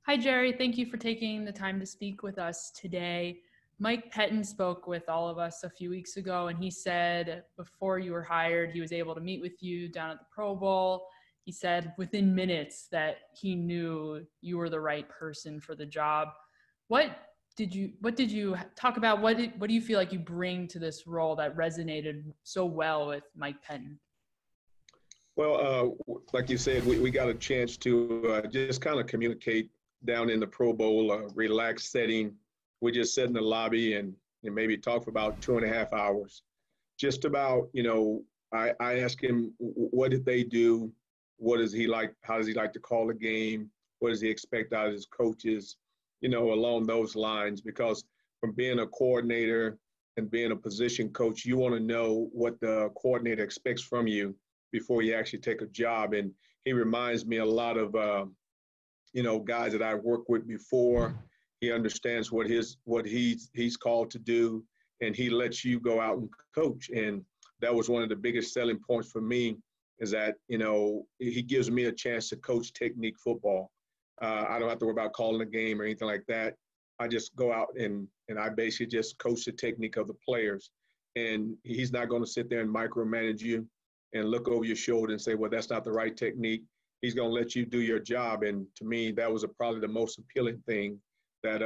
Hi, Jerry. Thank you for taking the time to speak with us today. Mike Pettin spoke with all of us a few weeks ago, and he said before you were hired, he was able to meet with you down at the Pro Bowl. He said within minutes that he knew you were the right person for the job. What did you talk about? What do you feel like you bring to this role that resonated so well with Mike Pettin? Well, like you said, we got a chance to just kind of communicate down in the Pro Bowl, relaxed setting. We just sat in the lobby and maybe talked for about 2.5 hours. Just about, I asked him, what did they do? What does he like? How does he like to call a game? What does he expect out of his coaches? Along those lines, because from being a coordinator and being a position coach, you want to know what the coordinator expects from you before you actually take a job. And he reminds me a lot of, guys that I worked with before. He understands what he's called to do, and he lets you go out and coach. And that was one of the biggest selling points for me, is that, he gives me a chance to coach technique football. I don't have to worry about calling a game or anything like that. I just go out and I basically just coach the technique of the players. And he's not going to sit there and micromanage you and look over your shoulder and say, well, that's not the right technique. He's going to let you do your job. And to me, that was probably the most appealing thing that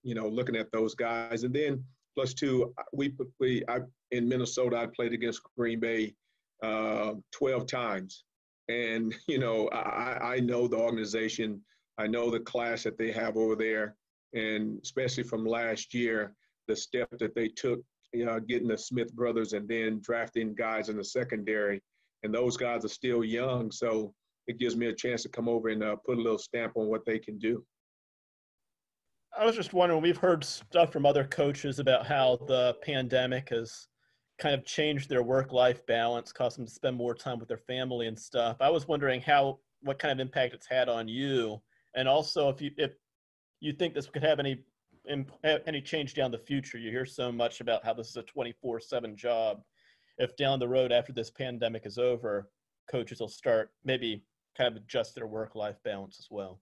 looking at those guys. And then plus two, in Minnesota, I played against Green Bay 12 times. And, I know the organization, I know the class that they have over there. And especially from last year, the step that they took, getting the Smith brothers and then drafting guys in the secondary. And those guys are still young. So it gives me a chance to come over and put a little stamp on what they can do. I was just wondering, we've heard stuff from other coaches about how the pandemic has kind of changed their work-life balance, caused them to spend more time with their family and stuff. I was wondering what kind of impact it's had on you, and also if you think this could have any change down the future. You hear so much about how this is a 24/7 job. If down the road after this pandemic is over, coaches will start maybe kind of adjust their work-life balance as well.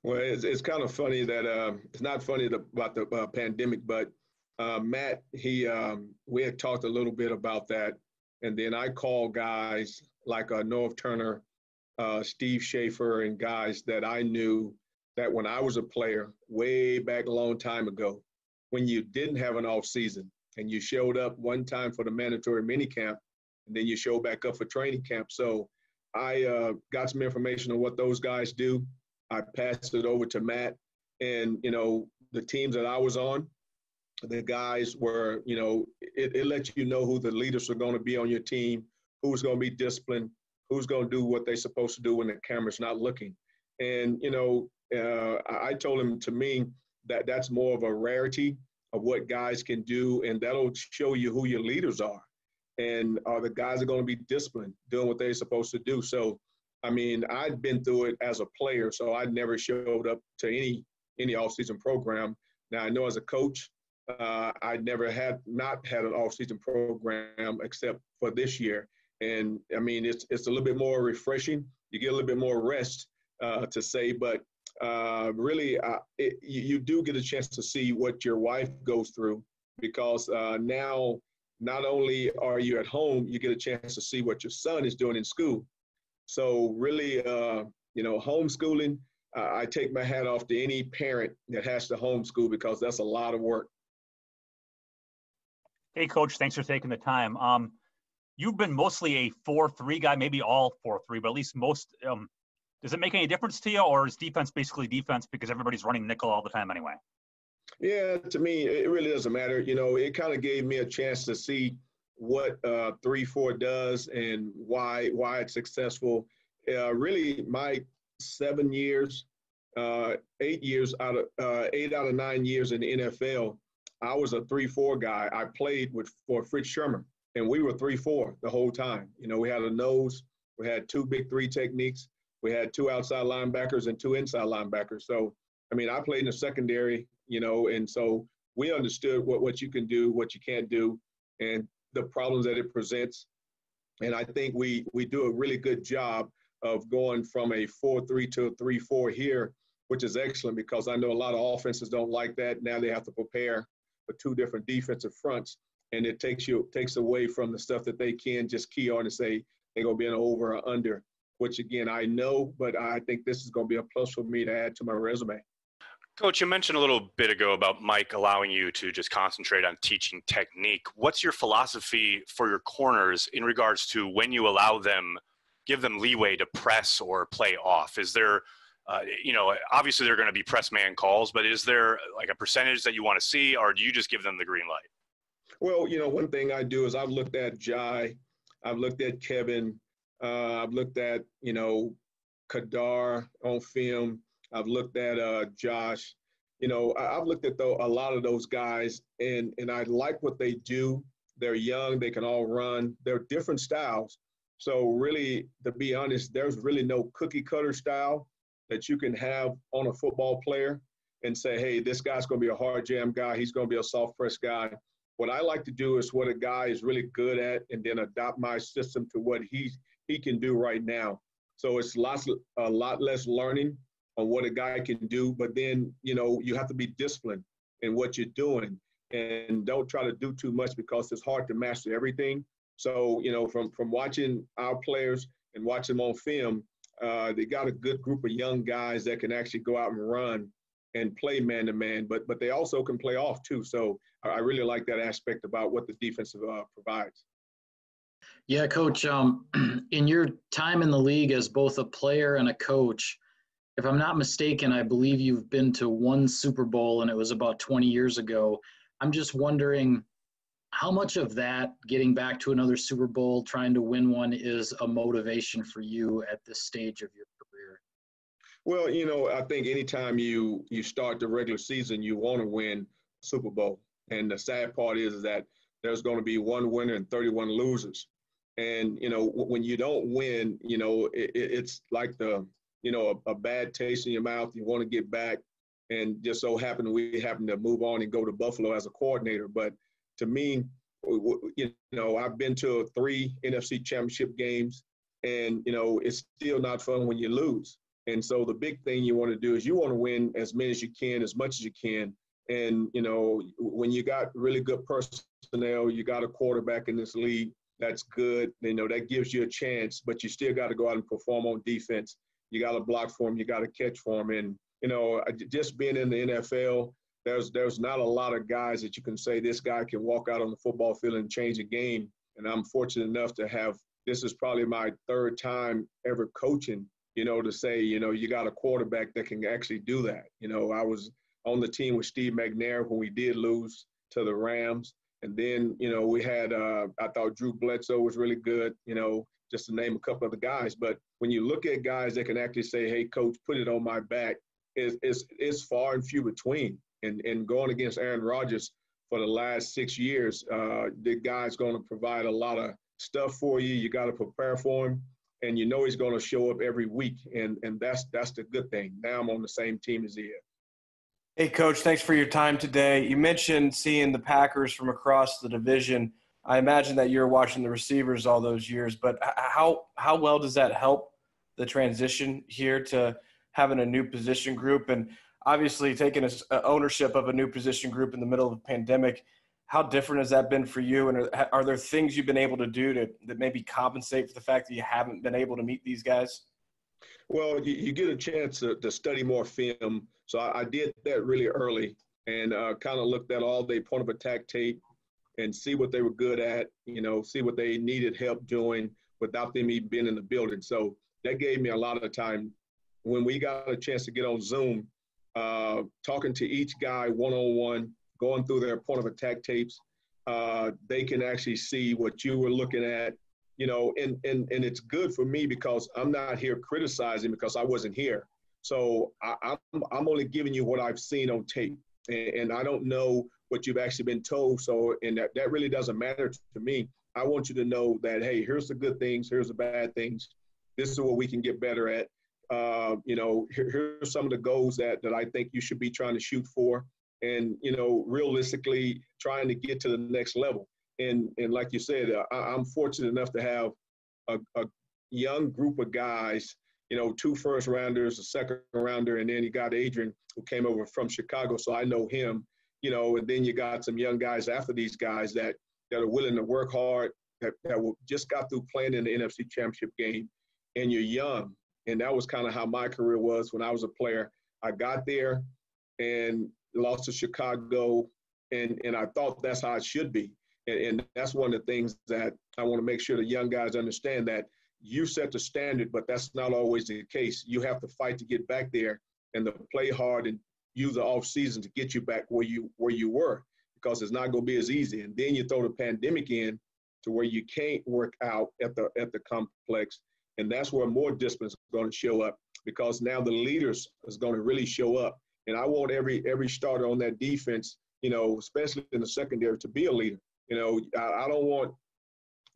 Well, it's kind of funny that it's not funny about the pandemic, but Matt, we had talked a little bit about that, and then I called guys like Norv Turner, Steve Schaefer, and guys that I knew that when I was a player way back a long time ago, when you didn't have an off season and you showed up one time for the mandatory minicamp, and then you show back up for training camp. So I got some information on what those guys do. I passed it over to Matt, and, the teams that I was on, the guys were, it lets you know who the leaders are going to be on your team, who's going to be disciplined, who's going to do what they're supposed to do when the camera's not looking. And, I told him, to me, that's more of a rarity of what guys can do, and that'll show you who your leaders are. And are the guys are going to be disciplined, doing what they're supposed to do. So, I mean, I'd been through it as a player, so I never showed up to any off-season program. Now, I know as a coach, I never not had an off-season program except for this year. And, I mean, it's a little bit more refreshing. You get a little bit more rest to say, but really, you do get a chance to see what your wife goes through, because now not only are you at home, you get a chance to see what your son is doing in school. So really, homeschooling, I take my hat off to any parent that has to homeschool, because that's a lot of work. Hey, Coach, thanks for taking the time. You've been mostly a 4-3 guy, maybe all 4-3, but at least most. Does it make any difference to you, or is defense basically defense because everybody's running nickel all the time anyway? Yeah, to me, it really doesn't matter. It kind of gave me a chance to see what 3-4 does and why it's successful. Really, my 7 years, 8 years out of 8 out of 9 years in the NFL, I was a 3-4 guy. I played for Fritz Shermer, and we were 3-4 the whole time. We had a nose, we had 2 big 3 techniques, we had 2 outside linebackers and 2 inside linebackers. So, I mean, I played in the secondary, and so we understood what you can do, what you can't do, and the problems that it presents. And I think we do a really good job of going from a 4-3 to a 3-4 here which is excellent because I know a lot of offenses don't like that. Now they have to prepare for two different defensive fronts, and it takes away from the stuff that they can just key on and say they're going to be an over or under, which, again, I know, but I think this is going to be a plus for me to add to my resume. Coach, you mentioned a little bit ago about Mike allowing you to just concentrate on teaching technique. What's your philosophy for your corners in regards to when you allow them, give them leeway to press or play off? Is there, obviously there are going to be press man calls, but is there like a percentage that you want to see, or do you just give them the green light? Well, one thing I do is I've looked at Jai, I've looked at Kevin, I've looked at, Kadar on film. I've looked at Josh. I've looked at a lot of those guys, and I like what they do. They're young. They can all run. They're different styles. So really, to be honest, there's really no cookie cutter style that you can have on a football player and say, hey, this guy's going to be a hard jam guy. He's going to be a soft press guy. What I like to do is what a guy is really good at and then adopt my system to what he can do right now. So it's a lot less learning on what a guy can do, but then, you have to be disciplined in what you're doing and don't try to do too much because it's hard to master everything. So, from watching our players and watching them on film, they got a good group of young guys that can actually go out and run and play man-to-man, but they also can play off too. So I really like that aspect about what the defense provides. Yeah, Coach, in your time in the league as both a player and a coach, if I'm not mistaken, I believe you've been to one Super Bowl, and it was about 20 years ago. I'm just wondering how much of that, getting back to another Super Bowl, trying to win one, is a motivation for you at this stage of your career? Well, I think anytime you start the regular season, you want to win Super Bowl. And the sad part is that there's going to be one winner and 31 losers. And, when you don't win, it's like a bad taste in your mouth. You want to get back, and just so happened we happen to move on and go to Buffalo as a coordinator. But to me, I've been to 3 NFC championship games, and, it's still not fun when you lose. And so the big thing you want to do is you want to win as many as you can, as much as you can. And, when you got really good personnel, you got a quarterback in this league that's good, that gives you a chance, but you still got to go out and perform on defense. You got to block for them. You got to catch for them. And, just being in the NFL, there's not a lot of guys that you can say this guy can walk out on the football field and change a game. And I'm fortunate enough to have, this is probably my 3rd time ever coaching, to say, you got a quarterback that can actually do that. I was on the team with Steve McNair when we did lose to the Rams. And then, we had, I thought Drew Bledsoe was really good, just to name a couple of the guys. But when you look at guys that can actually say, hey, coach, put it on my back, it's far and few between. And going against Aaron Rodgers for the last 6 years, the guy's going to provide a lot of stuff for you. You got to prepare for him. And he's going to show up every week. And that's the good thing. Now I'm on the same team as he is. Hey, Coach, thanks for your time today. You mentioned seeing the Packers from across the division. I imagine that you're watching the receivers all those years, but how well does that help the transition here to having a new position group? And obviously taking ownership of a new position group in the middle of a pandemic, how different has that been for you? And are there things you've been able to do that maybe compensate for the fact that you haven't been able to meet these guys? Well, you get a chance to study more film. So I did that really early and kind of looked at all the point of attack tape and see what they were good at, see what they needed help doing without them even being in the building. So that gave me a lot of time. When we got a chance to get on Zoom, talking to each guy one-on-one, going through their point of attack tapes, they can actually see what you were looking at, and it's good for me because I'm not here criticizing because I wasn't here. So I'm only giving you what I've seen on tape, and I don't know what you've actually been told. So, and that really doesn't matter to me. I want you to know that, hey, here's the good things, here's the bad things. This is what we can get better at. Here's some of the goals that I think you should be trying to shoot for, and realistically trying to get to the next level. And like you said, I'm fortunate enough to have a young group of guys, 2 first rounders, a second rounder, and then you got Adrian, who came over from Chicago, so I know him, and then you got some young guys after these guys that are willing to work hard, that just got through playing in the NFC Championship game, and you're young. And that was kind of how my career was when I was a player. I got there and lost to Chicago, and I thought that's how it should be. And that's one of the things that I want to make sure the young guys understand, that you set the standard, but that's not always the case. You have to fight to get back there and to play hard and use the off season to get you back where you were, because it's not going to be as easy. And then you throw the pandemic in to where you can't work out at the complex. And that's where more discipline is going to show up, because now the leaders is going to really show up. And I want every starter on that defense, especially in the secondary, to be a leader. I don't want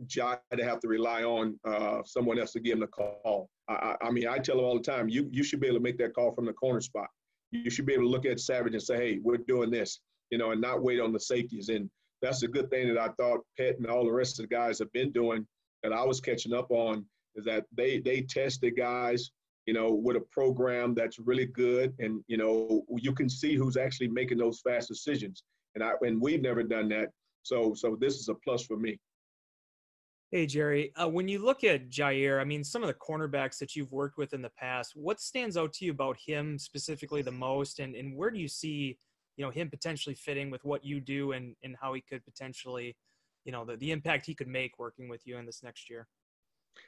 Jai to have to rely on someone else to give him the call. I mean, I tell him all the time, you should be able to make that call from the corner spot. You should be able to look at Savage and say, hey, we're doing this, and not wait on the safeties. And that's a good thing that I thought Pet and all the rest of the guys have been doing, that I was catching up on, is that they test the guys, with a program that's really good. And, you can see who's actually making those fast decisions. And we've never done that. So this is a plus for me. Hey, Jerry, when you look at Jair, I mean, some of the cornerbacks that you've worked with in the past, what stands out to you about him specifically the most? And where do you see, him potentially fitting with what you do, and how he could potentially, the impact he could make working with you in this next year?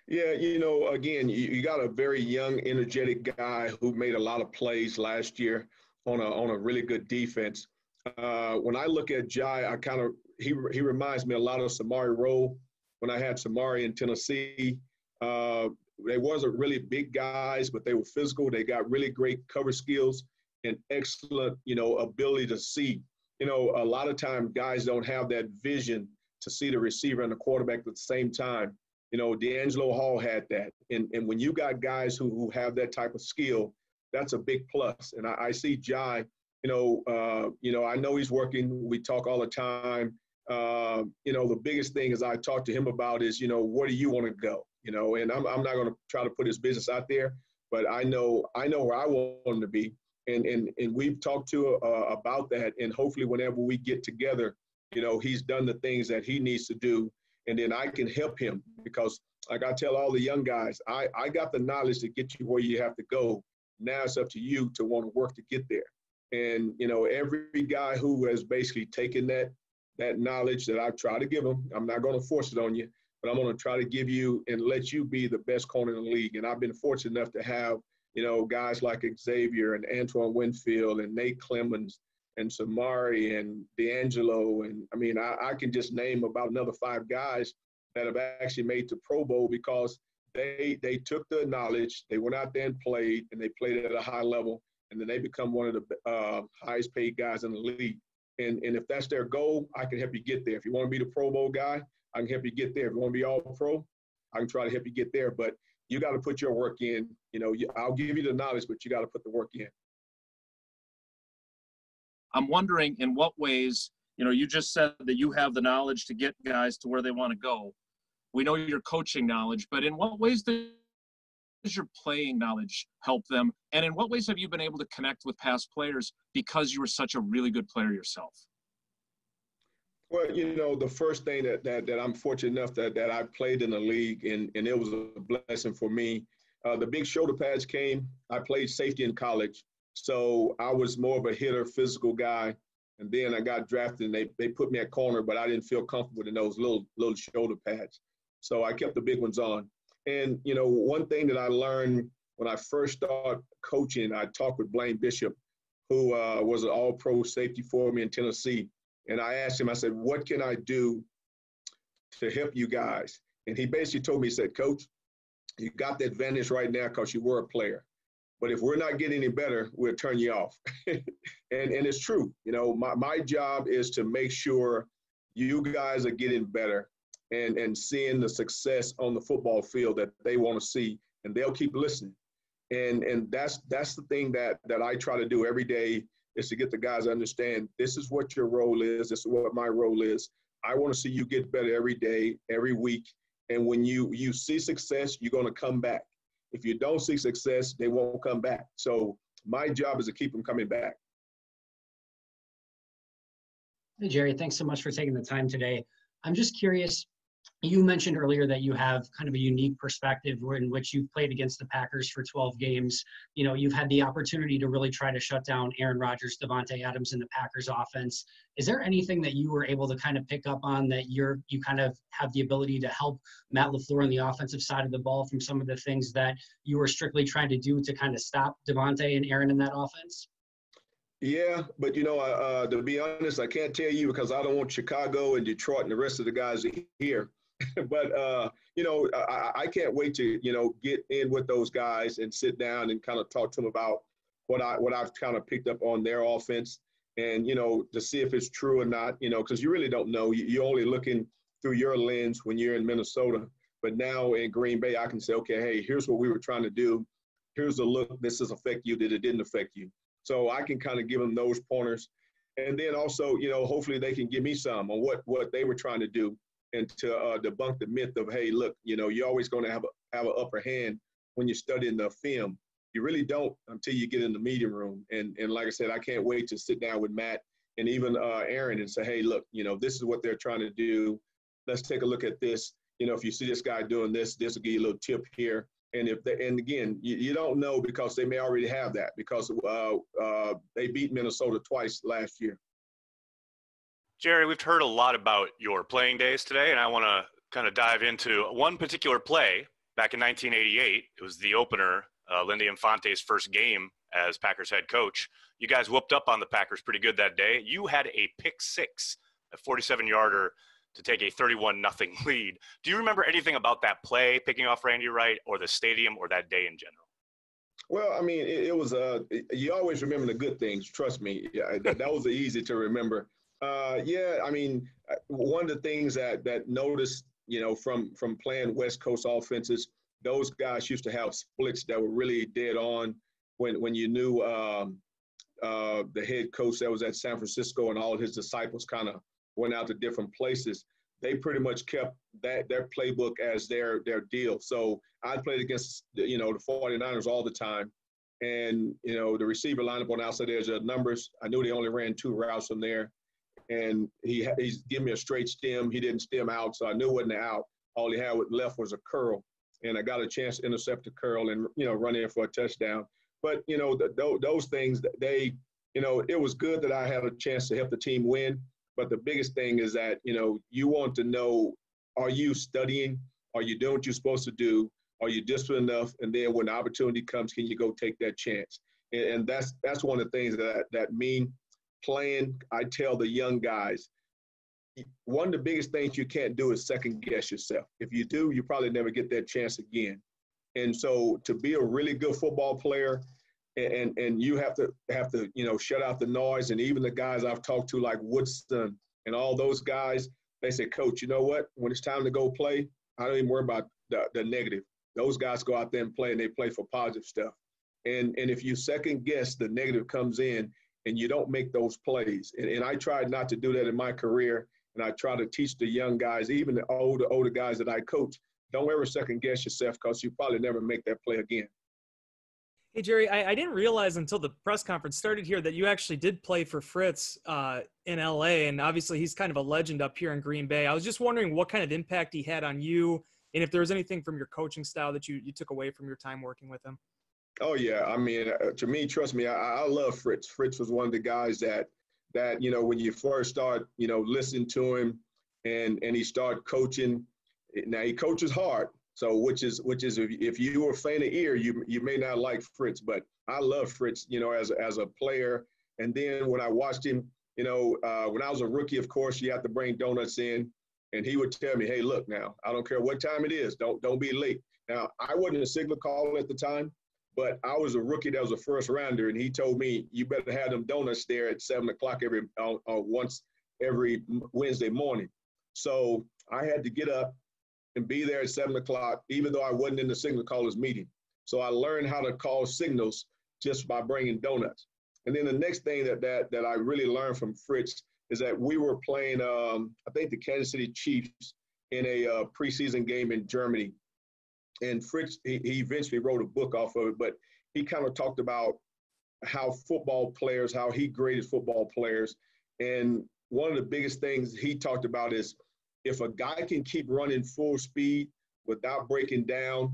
Yeah, again, you got a very young, energetic guy who made a lot of plays last year on a really good defense. When I look at Jai, he reminds me a lot of Samari Rowe. When I had Samari in Tennessee, they wasn't really big guys, but they were physical. They got really great cover skills and excellent, ability to see. A lot of times guys don't have that vision to see the receiver and the quarterback at the same time. D'Angelo Hall had that. And when you got guys who have that type of skill, that's a big plus. And I see Jai, I know he's working. We talk all the time. The biggest thing is I talk to him about is, where do you want to go? And I'm not going to try to put his business out there, but I know where I want him to be. And we've talked about that. And hopefully whenever we get together, he's done the things that he needs to do. And then I can help him, because like I tell all the young guys, I got the knowledge to get you where you have to go. Now it's up to you to want to work to get there. And, every guy who has basically taken that knowledge that I've tried to give them, I'm not going to force it on you, but I'm going to try to give you and let you be the best corner in the league. And I've been fortunate enough to have, guys like Xavier and Antoine Winfield and Nate Clemens and Samari and D'Angelo. And I mean, I can just name about another 5 guys that have actually made the Pro Bowl, because they took the knowledge, they went out there and played at a high level, and then they become one of the highest paid guys in the league. And if that's their goal, I can help you get there. If you want to be the Pro Bowl guy, I can help you get there. If you want to be all pro, I can try to help you get there. But you got to put your work in. I'll give you the knowledge, but you got to put the work in. I'm wondering in what ways, you just said that you have the knowledge to get guys to where they want to go. We know your coaching knowledge, but in what ways does your playing knowledge help them? And in what ways have you been able to connect with past players because you were such a really good player yourself? Well, the first thing that I'm fortunate enough that I played in the league, and it was a blessing for me. The big shoulder pads came. I played safety in college, so I was more of a hitter, physical guy. And then I got drafted, and they put me at corner, but I didn't feel comfortable in those little shoulder pads. So I kept the big ones on. And, one thing that I learned when I first started coaching, I talked with Blaine Bishop, who was an all-pro safety for me in Tennessee. And I asked him, I said, what can I do to help you guys? And he basically told me, he said, Coach, you got the advantage right now because you were a player. But if we're not getting any better, we'll turn you off. and it's true. My job is to make sure you guys are getting better and seeing the success on the football field that they want to see, and they'll keep listening. And that's the thing that I try to do every day, is to get the guys to understand this is what your role is. This is what my role is. I want to see you get better every day, every week. And when you see success, you're going to come back. If you don't see success, they won't come back. So my job is to keep them coming back. Hey, Jerry, thanks so much for taking the time today. I'm just curious, you mentioned earlier that you have kind of a unique perspective in which you've played against the Packers for 12 games. You know, you've had the opportunity to really try to shut down Aaron Rodgers, Davante Adams in the Packers offense. Is there anything that you were able to kind of pick up on that you kind of have the ability to help Matt LaFleur on the offensive side of the ball from some of the things that you were strictly trying to do to kind of stop Davante and Aaron in that offense? Yeah, but to be honest, I can't tell you because I don't want Chicago and Detroit and the rest of the guys to hear. But I can't wait to get in with those guys and sit down and kind of talk to them about what I've kind of picked up on their offense, and to see if it's true or not. Because you really don't know. You're only looking through your lens when you're in Minnesota. But now in Green Bay, I can say, okay, hey, here's what we were trying to do. Here's the look. This does affect you. That it didn't affect you. So I can kind of give them those pointers. And then also, hopefully they can give me some on what they were trying to do and to debunk the myth of, hey, look, you're always going to have an upper hand when you're studying the film. You really don't until you get in the meeting room. And like I said, I can't wait to sit down with Matt and even Aaron and say, hey, look, this is what they're trying to do. Let's take a look at this. If you see this guy doing this will give you a little tip here. And again, you don't know because they may already have that because they beat Minnesota twice last year. Jerry, we've heard a lot about your playing days today, and I want to kind of dive into one particular play back in 1988. It was the opener, Lindy Infante's first game as Packers head coach. You guys whooped up on the Packers pretty good that day. You had a pick six, a 47-yarder to take a 31-0 lead. Do you remember anything about that play, picking off Randy Wright, or the stadium, or that day in general? Well, I mean, it was you always remember the good things. Trust me, that was easy to remember. Yeah, I mean, one of the things that noticed, from playing West Coast offenses, those guys used to have splits that were really dead on. When you knew the head coach that was at San Francisco and all his disciples kind of went out to different places, they pretty much kept their playbook as their deal. So I played against the 49ers all the time, and the receiver lineup on the outside edge of numbers, I knew they only ran two routes from there, and he's giving me a straight stem. He didn't stem out, so I knew it wasn't out. All he had left was a curl, and I got a chance to intercept the curl and run in for a touchdown. But those things, it was good that I had a chance to help the team win. But the biggest thing is that, you want to know, are you studying? Are you doing what you're supposed to do? Are you disciplined enough? And then when the opportunity comes, can you go take that chance? And that's one of the things that mean playing. I tell the young guys, one of the biggest things you can't do is second guess yourself. If you do, you probably never get that chance again. And so to be a really good football player, and you have to shut out the noise. And even the guys I've talked to, like Woodson and all those guys, they say, Coach, you know what? When it's time to go play, I don't even worry about the negative. Those guys go out there and play, and they play for positive stuff. And if you second guess, the negative comes in, and you don't make those plays. And I tried not to do that in my career, and I try to teach the young guys, even the older guys that I coach, don't ever second guess yourself because you probably never make that play again. Hey, Jerry, I didn't realize until the press conference started here that you actually did play for Fritz in LA, and obviously he's kind of a legend up here in Green Bay. I was just wondering what kind of impact he had on you, and if there was anything from your coaching style that you took away from your time working with him. Oh, yeah. I mean, to me, trust me, I love Fritz. Fritz was one of the guys that when you first start, listening to him and he started coaching, now he coaches hard. So which is if you were a fan of ear, you may not like Fritz, but I love Fritz, as a player. And then when I watched him, when I was a rookie, of course, you have to bring donuts in, and he would tell me, hey, look, now I don't care what time it is, don't be late. Now I wasn't a signal caller at the time, but I was a rookie that was a first rounder, and he told me you better have them donuts there at 7:00 once every Wednesday morning. So I had to get up and be there at 7:00, even though I wasn't in the signal callers meeting. So I learned how to call signals just by bringing donuts. And then the next thing that I really learned from Fritz is that we were playing, I think, the Kansas City Chiefs in a preseason game in Germany. and Fritz, he eventually wrote a book off of it, but he kind of talked about how football players, how he graded football players. And one of the biggest things he talked about is if a guy can keep running full speed without breaking down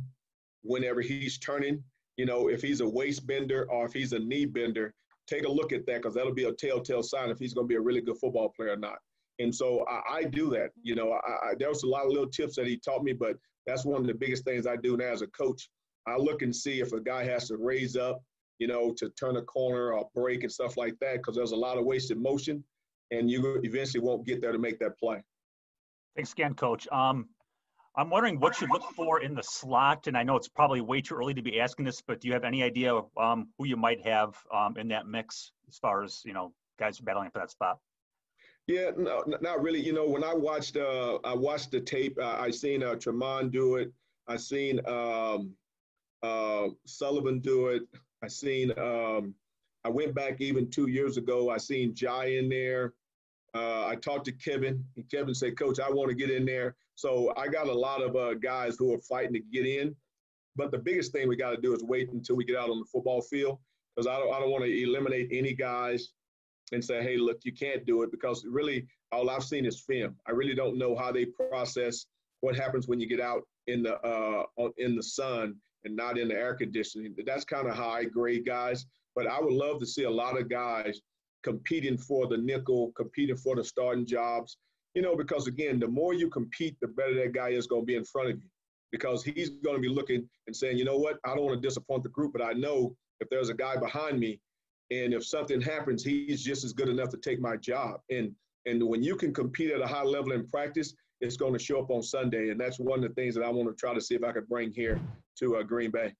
whenever he's turning, you know, if he's a waist bender or if he's a knee bender, take a look at that, because that'll be a telltale sign if he's going to be a really good football player or not. And so I do that. You know, there was a lot of little tips that he taught me, but that's one of the biggest things I do now as a coach. I look and see if a guy has to raise up, you know, to turn a corner or break and stuff like that, because there's a lot of wasted motion, and you eventually won't get there to make that play. Thanks again, Coach. I'm wondering what you look for in the slot, and I know it's probably way too early to be asking this, but do you have any idea who you might have in that mix as far as, you know, guys battling for that spot? Yeah, no, not really. You know, when I watched the tape, I seen Tremont do it. I seen Sullivan do it. I seen I went back even 2 years ago. I seen Jai in there. I talked to Kevin, and Kevin said, "Coach, I want to get in there." So I got a lot of guys who are fighting to get in. But the biggest thing we got to do is wait until we get out on the football field, because I don't want to eliminate any guys and say, hey, look, you can't do it, because really all I've seen is film. I really don't know how they process what happens when you get out in the sun and not in the air conditioning. That's kind of how I grade guys. But I would love to see a lot of guys competing for the nickel, competing for the starting jobs, you know, because again, the more you compete, the better that guy is going to be in front of you, because he's going to be looking and saying, you know what, I don't want to disappoint the group, but I know if there's a guy behind me, and if something happens, he's just as good enough to take my job. And when you can compete at a high level in practice, it's going to show up on Sunday. And that's one of the things that I want to try to see if I could bring here to Green Bay.